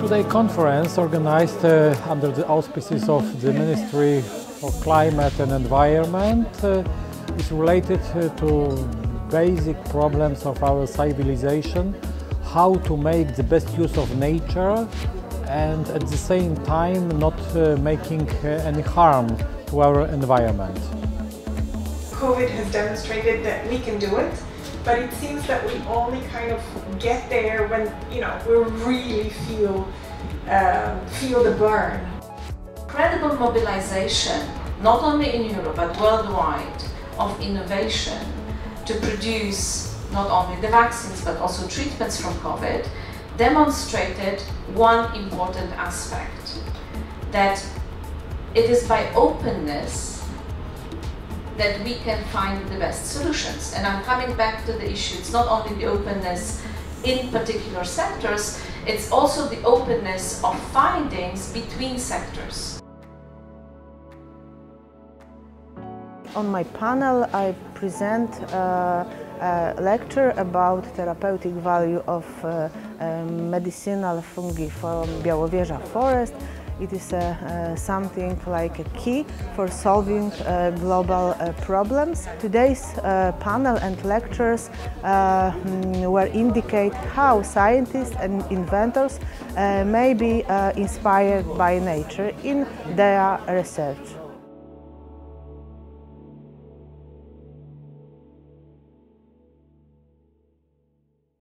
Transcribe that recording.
Today conference organized under the auspices of the Ministry for Climate and Environment is related to basic problems of our civilization, how to make the best use of nature and at the same time not making any harm to our environment. COVID has demonstrated that we can do it, but it seems that we only kind of get there when, we really feel the burn. Credible mobilization, not only in Europe but worldwide, of innovation to produce not only the vaccines but also treatments from COVID demonstrated one important aspect, that it is by openness that we can find the best solutions. And I'm coming back to the issue, it's not only the openness in particular sectors, it's also the openness of findings between sectors. On my panel, I present a lecture about therapeutic value of medicinal fungi from Białowieża forest. It is something like a key for solving global problems. Today's panel and lectures will indicate how scientists and inventors may be inspired by nature in their research.